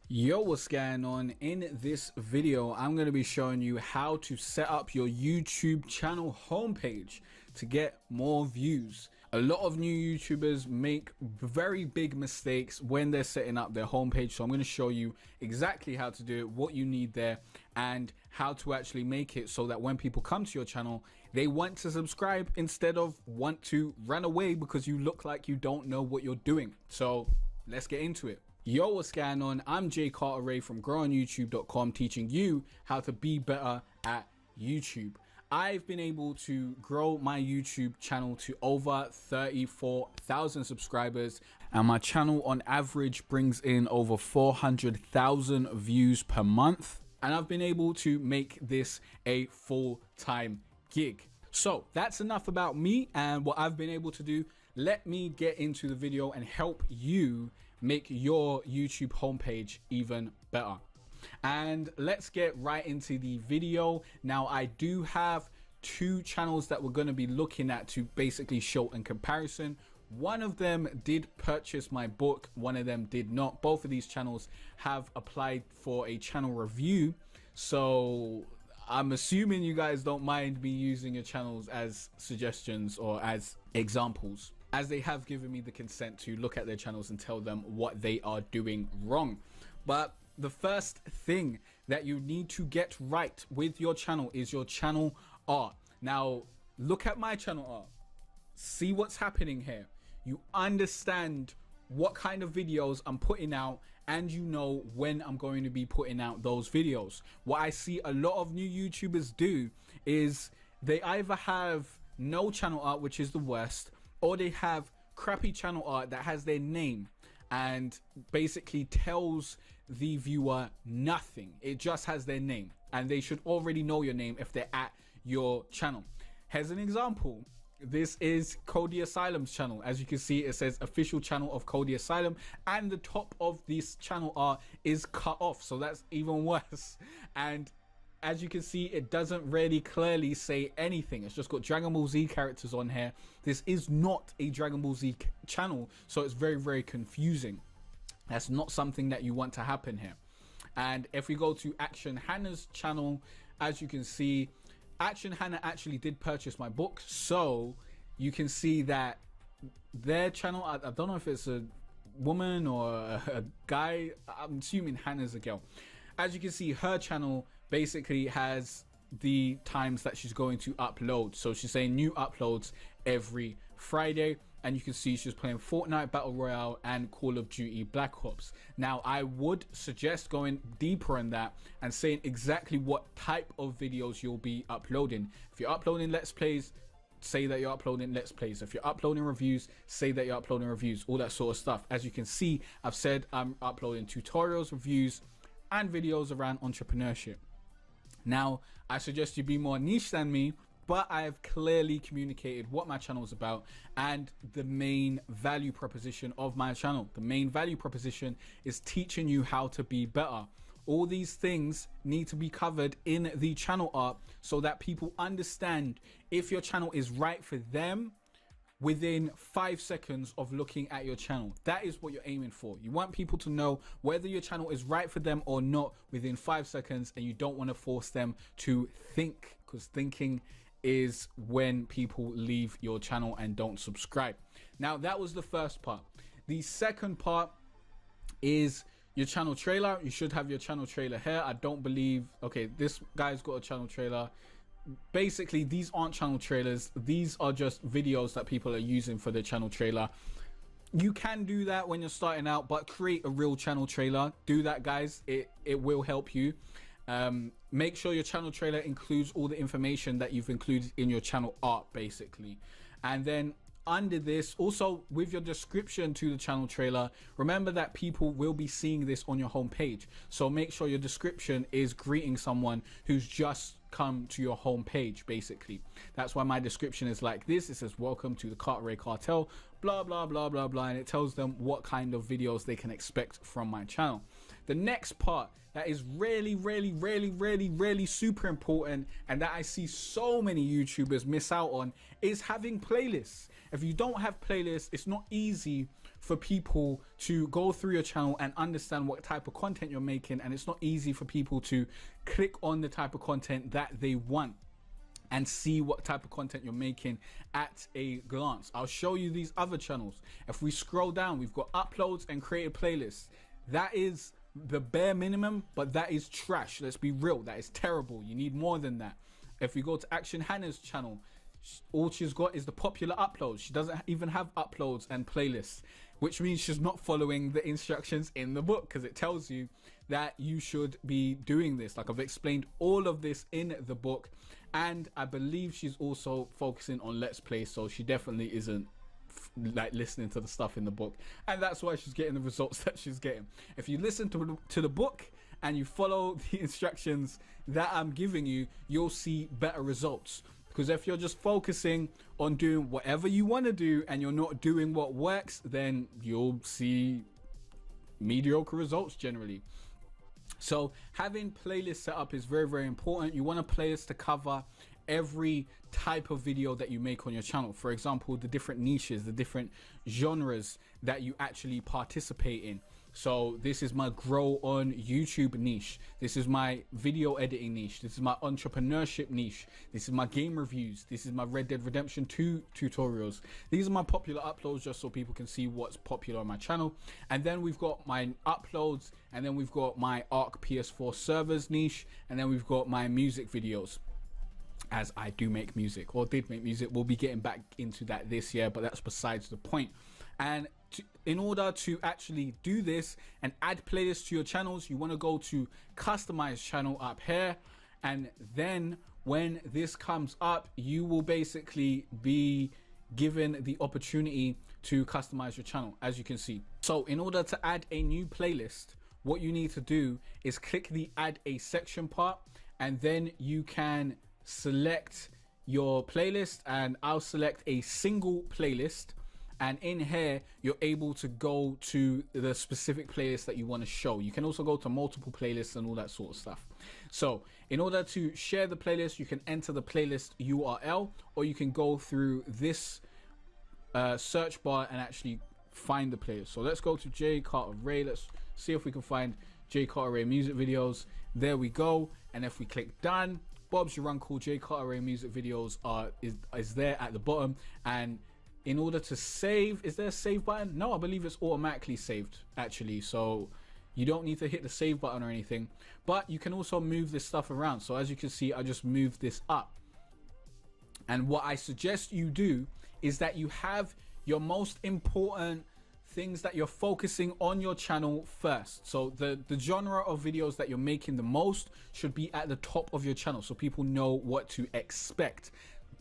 Yo, what's going on? In this video I'm going to be showing you how to set up your YouTube channel homepage to get more views. A lot of new YouTubers make very big mistakes when they're setting up their homepage, so I'm going to show you exactly how to do it, what you need there, and how to actually make it so that when people come to your channel they want to subscribe instead of want to run away because you look like you don't know what you're doing. So let's get into it. Yo, what's going on? I'm Jay Carter from growonyoutube.com, teaching you how to be better at YouTube. I've been able to grow my YouTube channel to over 34,000 subscribers, and my channel on average brings in over 400,000 views per month, and I've been able to make this a full-time gig. So that's enough about me and what I've been able to do. Let me get into the video and help you make your YouTube homepage even better. And let's get right into the video. Now, I do have two channels that we're going to be looking at to basically show in comparison. One of them did purchase my book, one of them did not. Both of these channels have applied for a channel review, so I'm assuming you guys don't mind me using your channels as suggestions or as examples, as they have given me the consent to look at their channels and tell them what they are doing wrong. But the first thing that you need to get right with your channel is your channel art. Now, look at my channel art. See what's happening here. You understand what kind of videos I'm putting out, and you know when I'm going to be putting out those videos. What I see a lot of new YouTubers do is they either have no channel art, which is the worst, or they have crappy channel art that has their name and basically tells the viewer nothing. It just has their name, and they should already know your name if they're at your channel. Here's an example. This is Cody Asylum's channel. As you can see, it says official channel of Cody Asylum, and the top of this channel art is cut off, so that's even worse. And as you can see, it doesn't really clearly say anything. It's just got Dragon Ball Z characters on here. This is not a Dragon Ball Z channel, so it's very confusing. That's not something that you want to happen here. And if we go to Action Hannah's channel, as you can see, Action Hannah actually did purchase my book, so you can see that their channel, I don't know if it's a woman or a guy, I'm assuming Hannah's a girl. As you can see, her channel basically has the times that she's going to upload. So she's saying new uploads every Friday, and you can see she's playing Fortnite Battle Royale and Call of Duty Black Ops. Now, I would suggest going deeper in that and saying exactly what type of videos you'll be uploading. If you're uploading Let's Plays, say that you're uploading Let's Plays. If you're uploading reviews, say that you're uploading reviews, all that sort of stuff. As you can see, I've said I'm uploading tutorials, reviews, and videos around entrepreneurship. Now, I suggest you be more niche than me, but I have clearly communicated what my channel is about and the main value proposition of my channel. The main value proposition is teaching you how to be better. All these things need to be covered in the channel art so that people understand if your channel is right for them within 5 seconds of looking at your channel. That is what you're aiming for. You want people to know whether your channel is right for them or not within 5 seconds, and you don't want to force them to think, because thinking is when people leave your channel and don't subscribe. Now, that was the first part. The second part is your channel trailer. You should have your channel trailer here. I don't believe, okay, this guy's got a channel trailer. Basically, these aren't channel trailers. These are just videos that people are using for their channel trailer. You can do that when you're starting out, but create a real channel trailer. Do that, guys. It will help you. Make sure your channel trailer includes all the information that you've included in your channel art, basically. And then under this, also with your description to the channel trailer, remember that people will be seeing this on your homepage, so make sure your description is greeting someone who's just come to your homepage. Basically, that's why my description is like this. It says welcome to the Carteret Cartel, blah blah blah blah blah, and it tells them what kind of videos they can expect from my channel. The next part that is really super important, and that I see so many YouTubers miss out on, is having playlists. If you don't have playlists, it's not easy for people to go through your channel and understand what type of content you're making, and it's not easy for people to click on the type of content that they want and see what type of content you're making at a glance. I'll show you these other channels. If we scroll down, we've got uploads and created playlists. That is the bare minimum, but that is trash. Let's be real, that is terrible. You need more than that. If we go to Action Hannah's channel, all she's got is the popular uploads. She doesn't even have uploads and playlists, which means she's not following the instructions in the book, because it tells you that you should be doing this. Like, I've explained all of this in the book, and I believe she's also focusing on Let's Play, so she definitely isn't like listening to the stuff in the book, and that's why she's getting the results that she's getting. If you listen to the book and you follow the instructions that I'm giving you, you'll see better results. Because if you're just focusing on doing whatever you want to do and you're not doing what works, then you'll see mediocre results generally. So having playlists set up is very, very important. You want a playlist to cover every type of video that you make on your channel. For example, the different niches, the different genres that you actually participate in. So this is my grow on YouTube niche. This is my video editing niche. This is my entrepreneurship niche. This is my game reviews. This is my Red Dead Redemption 2 tutorials. These are my popular uploads, just so people can see what's popular on my channel. And then we've got my uploads, and then we've got my Arc PS4 servers niche, and then we've got my music videos, as I do make music, or did make music. We'll be getting back into that this year, but that's besides the point. And in order to actually do this and add playlists to your channels, you want to go to customize channel up here, and then when this comes up, you will basically be given the opportunity to customize your channel, as you can see. So in order to add a new playlist, what you need to do is click the add a section part, and then you can select your playlist, and I'll select a single playlist. And in here, you're able to go to the specific playlist that you want to show. You can also go to multiple playlists and all that sort of stuff. So in order to share the playlist, you can enter the playlist URL, or you can go through this search bar and actually find the playlist. So let's go to J Carter Ray. Let's see if we can find J Carter Ray music videos. There we go. And if we click done, Bob's Your Uncle J Carter Ray music videos is there at the bottom. And in order to save, is there a save button? No, I believe it's automatically saved actually, so you don't need to hit the save button or anything. But you can also move this stuff around. So as you can see, I just moved this up. And what I suggest you do is that you have your most important things that you're focusing on your channel first. So the genre of videos that you're making the most should be at the top of your channel, so people know what to expect.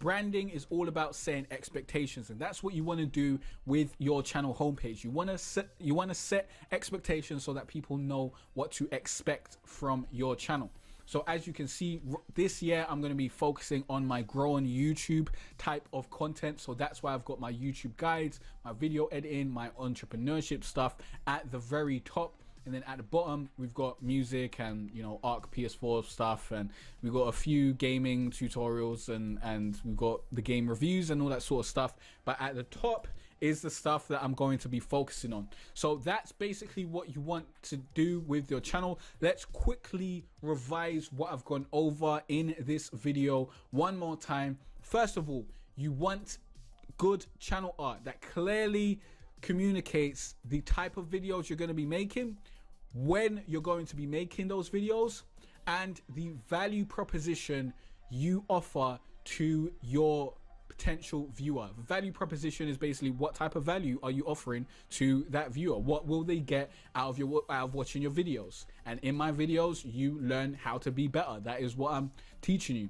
Branding is all about setting expectations, and that's what you want to do with your channel homepage. You want to set expectations so that people know what to expect from your channel. So as you can see, this year I'm going to be focusing on my grow on YouTube type of content. So that's why I've got my YouTube guides, my video editing, my entrepreneurship stuff at the very top. And then at the bottom, we've got music and, you know, Arc PS4 stuff, and we've got a few gaming tutorials, and we've got the game reviews and all that sort of stuff. But at the top is the stuff that I'm going to be focusing on. So that's basically what you want to do with your channel. Let's quickly revise what I've gone over in this video one more time. First of all, you want good channel art that clearly communicates the type of videos you're going to be making, when you're going to be making those videos, and the value proposition you offer to your potential viewer. Value proposition is basically what type of value are you offering to that viewer? What will they get out of watching your videos? And in my videos, you learn how to be better. That is what I'm teaching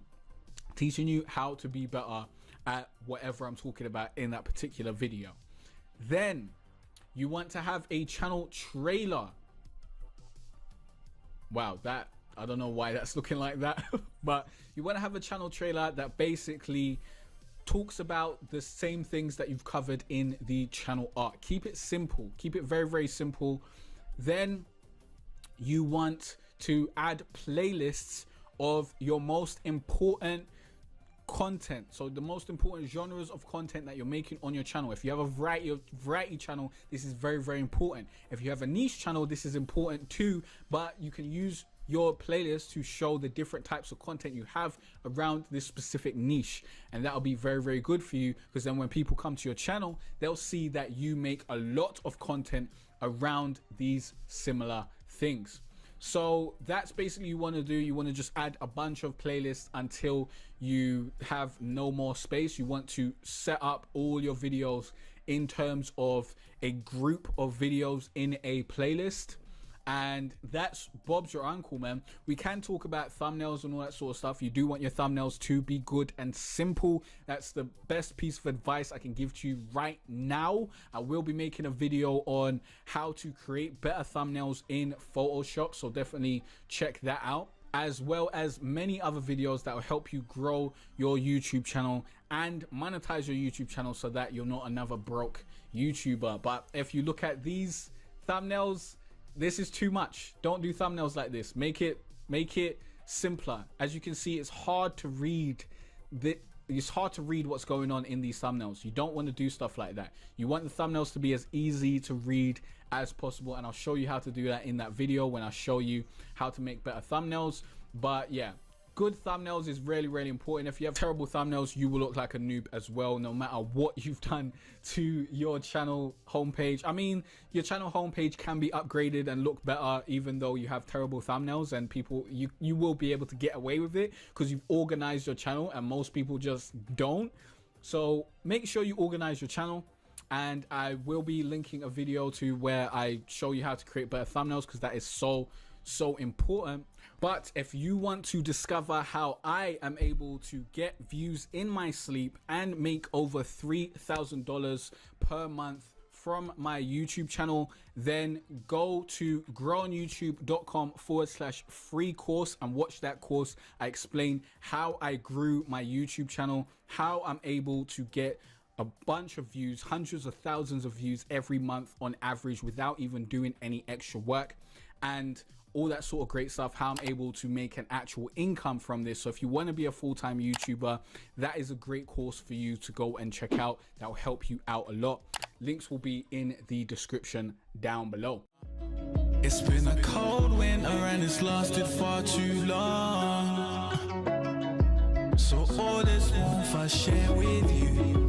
you how to be better at whatever I'm talking about in that particular video. Then you want to have a channel trailer. Wow, that, I don't know why that's looking like that, but you want to have a channel trailer that basically talks about the same things that you've covered in the channel art. Keep it simple, keep it very, very simple. Then you want to add playlists of your most important content. So the most important genres of content that you're making on your channel. If you have a variety channel, this is very, very important. If you have a niche channel, this is important too, but you can use your playlist to show the different types of content you have around this specific niche, and that'll be very, very good for you, because then when people come to your channel, they'll see that you make a lot of content around these similar things. So that's basically you want to do. You want to just add a bunch of playlists until you have no more space. You want to set up all your videos in terms of a group of videos in a playlist. And that's Bob's your uncle, man. We can talk about thumbnails and all that sort of stuff. You do want your thumbnails to be good and simple. That's the best piece of advice I can give to you right now. I will be making a video on how to create better thumbnails in Photoshop, so definitely check that out, as well as many other videos that will help you grow your YouTube channel and monetize your YouTube channel so that you're not another broke YouTuber. But if you look at these thumbnails, this is too much. Don't do thumbnails like this. Make it simpler. As you can see, it's hard to read what's going on in these thumbnails. You don't want to do stuff like that. You want the thumbnails to be as easy to read as possible, and I'll show you how to do that in that video when I show you how to make better thumbnails. But yeah, good thumbnails is really, really important. If you have terrible thumbnails, you will look like a noob as well, no matter what you've done to your channel homepage. I mean, your channel homepage can be upgraded and look better even though you have terrible thumbnails, and people, you will be able to get away with it because you've organized your channel, and most people just don't. So make sure you organize your channel, and I will be linking a video to where I show you how to create better thumbnails, because that is so important. But if you want to discover how I am able to get views in my sleep and make over $3,000 per month from my YouTube channel, then go to growonyoutube.com/free course and watch that course. I explain how I grew my YouTube channel, how I'm able to get a bunch of views, hundreds of thousands of views every month on average without even doing any extra work, and all that sort of great stuff, how I'm able to make an actual income from this. So if you want to be a full-time YouTuber, that is a great course for you to go and check out. That will help you out a lot. Links will be in the description down below. It's been a cold winter and it's lasted far too long, so all this warmth I share with you